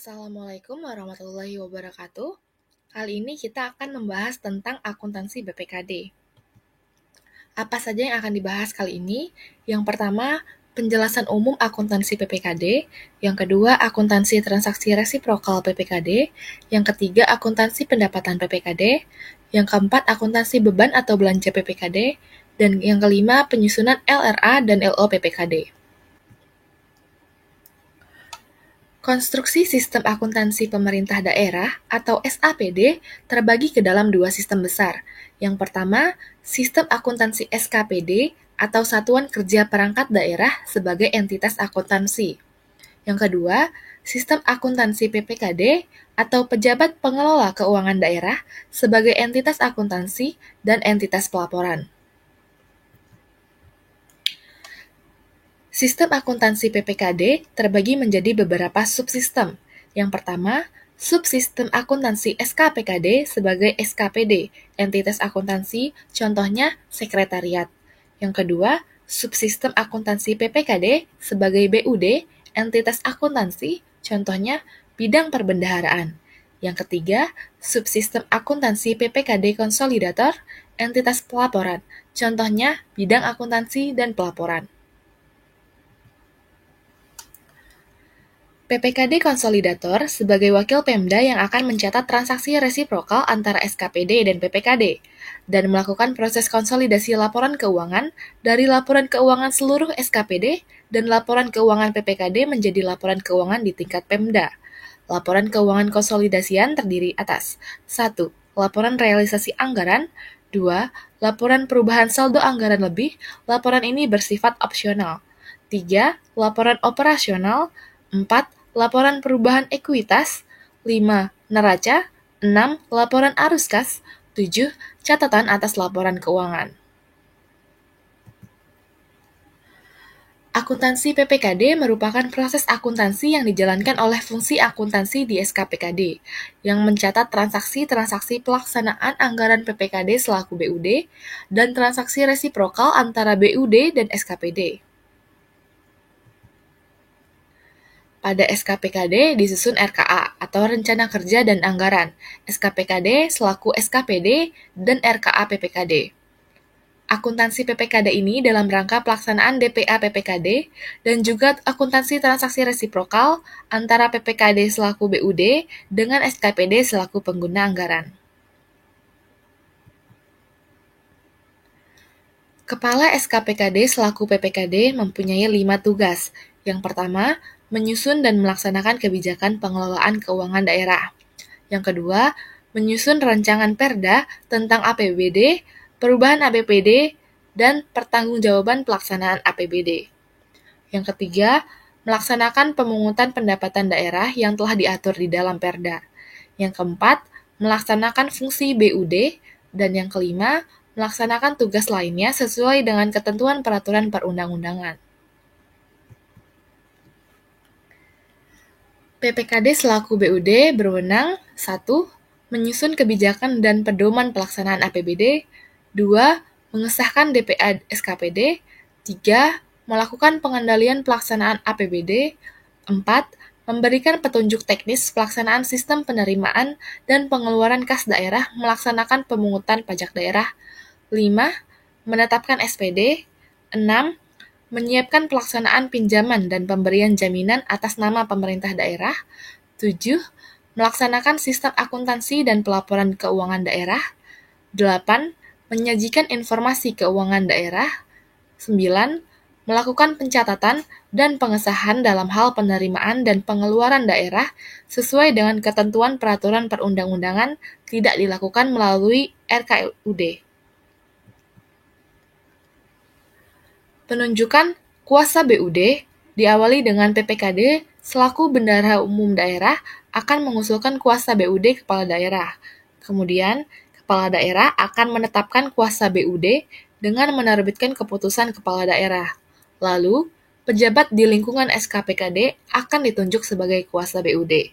Assalamualaikum warahmatullahi wabarakatuh. Kali ini kita akan membahas tentang akuntansi BPKD. Apa saja yang akan dibahas kali ini? Yang pertama, penjelasan umum akuntansi PPKD. Yang kedua, akuntansi transaksi resiprokal PPKD. Yang ketiga, akuntansi pendapatan PPKD. Yang keempat, akuntansi beban atau belanja PPKD. Dan yang kelima, penyusunan LRA dan LO PPKD. Konstruksi Sistem Akuntansi Pemerintah Daerah atau SAPD terbagi ke dalam dua sistem besar. Yang pertama, Sistem Akuntansi SKPD atau Satuan Kerja Perangkat Daerah sebagai entitas akuntansi. Yang kedua, Sistem Akuntansi PPKD atau Pejabat Pengelola Keuangan Daerah sebagai entitas akuntansi dan entitas pelaporan. Sistem akuntansi PPKD terbagi menjadi beberapa subsistem. Yang pertama, subsistem akuntansi SKPKD sebagai SKPD, entitas akuntansi, contohnya sekretariat. Yang kedua, subsistem akuntansi PPKD sebagai BUD, entitas akuntansi, contohnya bidang perbendaharaan. Yang ketiga, subsistem akuntansi PPKD konsolidator, entitas pelaporan, contohnya bidang akuntansi dan pelaporan. PPKD Konsolidator sebagai wakil Pemda yang akan mencatat transaksi resiprokal antara SKPD dan PPKD, dan melakukan proses konsolidasi laporan keuangan dari laporan keuangan seluruh SKPD dan laporan keuangan PPKD menjadi laporan keuangan di tingkat Pemda. Laporan keuangan konsolidasian terdiri atas 1. Laporan realisasi anggaran. 2. Laporan perubahan saldo anggaran lebih. Laporan ini bersifat opsional. 3. Laporan operasional. 4. Laporan perubahan ekuitas. 5. Neraca. 6. Laporan arus kas. 7. Catatan atas laporan keuangan. Akuntansi PPKD merupakan proses akuntansi yang dijalankan oleh fungsi akuntansi di SKPKD, yang mencatat transaksi-transaksi pelaksanaan anggaran PPKD selaku BUD, dan transaksi resiprokal antara BUD dan SKPD. Pada SKPKD disusun RKA atau Rencana Kerja dan Anggaran, SKPKD selaku SKPD, dan RKA PPKD. Akuntansi PPKD ini dalam rangka pelaksanaan DPA PPKD dan juga akuntansi transaksi resiprokal antara PPKD selaku BUD dengan SKPD selaku pengguna anggaran. Kepala SKPKD selaku PPKD mempunyai 5 tugas. Yang pertama, menyusun dan melaksanakan kebijakan pengelolaan keuangan daerah. Yang kedua, menyusun rancangan Perda tentang APBD, perubahan APBD, dan pertanggungjawaban pelaksanaan APBD. Yang ketiga, melaksanakan pemungutan pendapatan daerah yang telah diatur di dalam Perda. Yang keempat, melaksanakan fungsi BUD, dan yang kelima, melaksanakan tugas lainnya sesuai dengan ketentuan peraturan perundang-undangan. PPKD selaku BUD berwenang 1. Menyusun kebijakan dan pedoman pelaksanaan APBD. 2. Mengesahkan DPA SKPD. 3. Melakukan pengendalian pelaksanaan APBD. 4. Memberikan petunjuk teknis pelaksanaan sistem penerimaan dan pengeluaran kas daerah melaksanakan pemungutan pajak daerah. 5. Menetapkan SPD. 6. Menyiapkan pelaksanaan pinjaman dan pemberian jaminan atas nama pemerintah daerah. 7. Melaksanakan sistem akuntansi dan pelaporan keuangan daerah. 8. Menyajikan informasi keuangan daerah. 9. Melakukan pencatatan dan pengesahan dalam hal penerimaan dan pengeluaran daerah sesuai dengan ketentuan peraturan perundang-undangan tidak dilakukan melalui RKUD. Penunjukan kuasa BUD diawali dengan PPKD selaku Bendahara Umum Daerah akan mengusulkan kuasa BUD Kepala Daerah. Kemudian, Kepala Daerah akan menetapkan kuasa BUD dengan menerbitkan keputusan Kepala Daerah. Lalu, pejabat di lingkungan SKPKD akan ditunjuk sebagai kuasa BUD.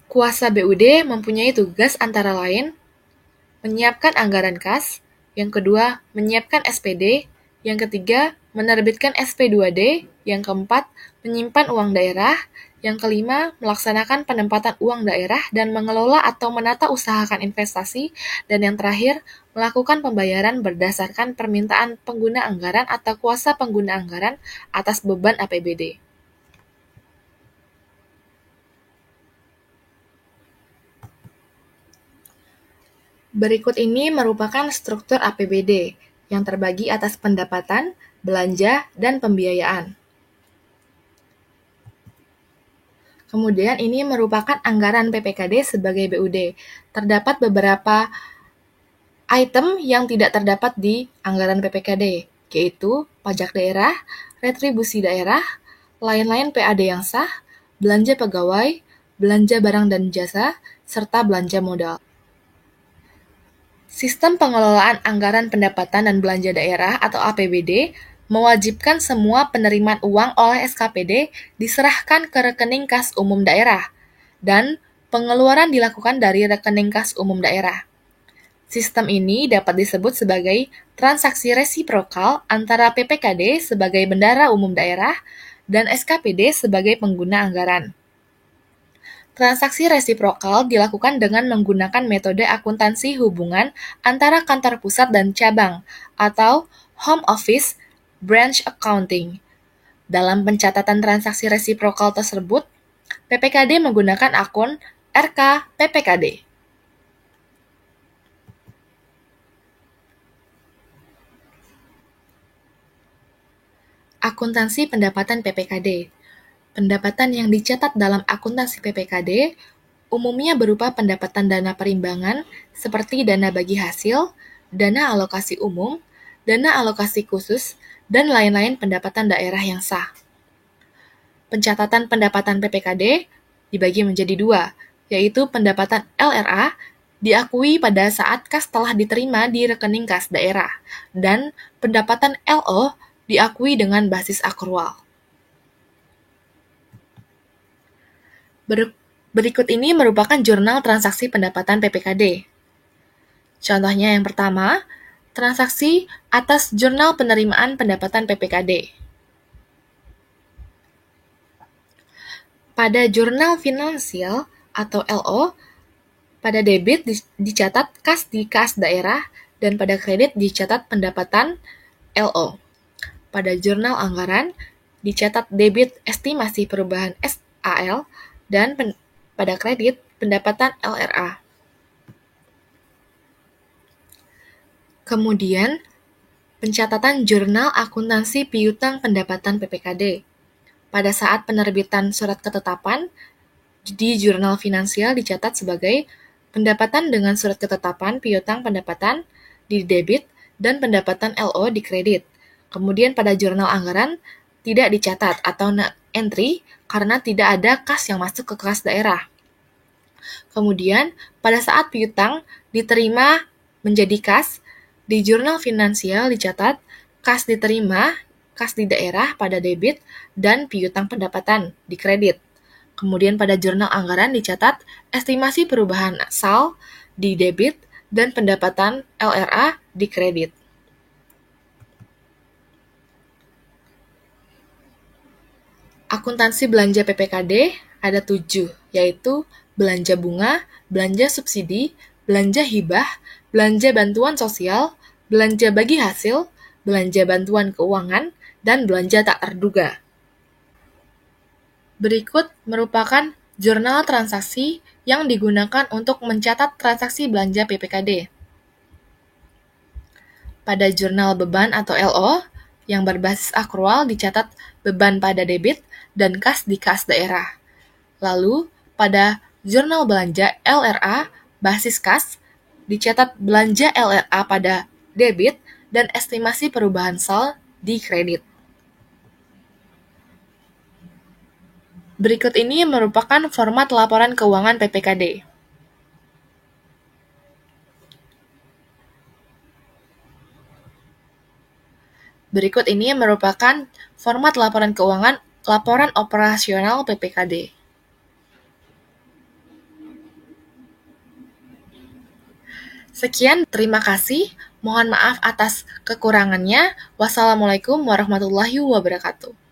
Kuasa BUD mempunyai tugas antara lain menyiapkan anggaran kas, yang kedua, menyiapkan SPD, Yang ketiga, menerbitkan SP2D. Yang keempat, menyimpan uang daerah. Yang kelima, melaksanakan penempatan uang daerah dan mengelola atau menata usahakan investasi. Dan yang terakhir, melakukan pembayaran berdasarkan permintaan pengguna anggaran atau kuasa pengguna anggaran atas beban APBD. Berikut ini merupakan struktur APBD yang terbagi atas pendapatan, belanja, dan pembiayaan. Kemudian ini merupakan anggaran PPKD sebagai BUD. Terdapat beberapa item yang tidak terdapat di anggaran PPKD, yaitu pajak daerah, retribusi daerah, lain-lain PAD yang sah, belanja pegawai, belanja barang dan jasa, serta belanja modal. Sistem pengelolaan anggaran pendapatan dan belanja daerah atau APBD mewajibkan semua penerimaan uang oleh SKPD diserahkan ke rekening kas umum daerah, dan pengeluaran dilakukan dari rekening kas umum daerah. Sistem ini dapat disebut sebagai transaksi resiprokal antara PPKD sebagai bendahara umum daerah dan SKPD sebagai pengguna anggaran. Transaksi resiprokal dilakukan dengan menggunakan metode akuntansi hubungan antara kantor pusat dan cabang, atau Home Office Branch Accounting. Dalam pencatatan transaksi resiprokal tersebut, PPKD menggunakan akun RK PPKD. Akuntansi pendapatan PPKD. Pendapatan yang dicatat dalam akuntansi PPKD umumnya berupa pendapatan dana perimbangan seperti dana bagi hasil, dana alokasi umum, dana alokasi khusus, dan lain-lain pendapatan daerah yang sah. Pencatatan pendapatan PPKD dibagi menjadi dua, yaitu pendapatan LRA diakui pada saat kas telah diterima di rekening kas daerah, dan pendapatan LO diakui dengan basis akrual. Berikut ini merupakan jurnal transaksi pendapatan PPKD. Contohnya yang pertama, transaksi atas jurnal penerimaan pendapatan PPKD. Pada jurnal finansial atau LO, pada debit dicatat kas di kas daerah, dan pada kredit dicatat pendapatan LO. Pada jurnal anggaran, dicatat debit estimasi perubahan SAL, dan pada kredit pendapatan LRA. Kemudian, pencatatan jurnal akuntansi piutang pendapatan PPKD. Pada saat penerbitan surat ketetapan, di jurnal finansial dicatat sebagai pendapatan dengan surat ketetapan piutang pendapatan di debit dan pendapatan LO di kredit. Kemudian pada jurnal anggaran tidak dicatat atau entry karena tidak ada kas yang masuk ke kas daerah. Kemudian pada saat piutang diterima menjadi kas, di jurnal finansial dicatat kas diterima, kas di daerah pada debit, dan piutang pendapatan di kredit. Kemudian pada jurnal anggaran dicatat estimasi perubahan SAL di debit dan pendapatan LRA di kredit. Akuntansi belanja PPKD ada 7, yaitu belanja bunga, belanja subsidi, belanja hibah, belanja bantuan sosial, belanja bagi hasil, belanja bantuan keuangan, dan belanja tak terduga. Berikut merupakan jurnal transaksi yang digunakan untuk mencatat transaksi belanja PPKD. Pada jurnal beban atau LO, yang berbasis akrual dicatat beban pada debit dan kas di kas daerah. Lalu, pada jurnal belanja LRA basis kas, dicatat belanja LRA pada debit dan estimasi perubahan SAL di kredit. Berikut ini merupakan format laporan keuangan PPKD. Berikut ini merupakan format laporan keuangan laporan operasional PPKD. Sekian, terima kasih. Mohon maaf atas kekurangannya. Wassalamualaikum warahmatullahi wabarakatuh.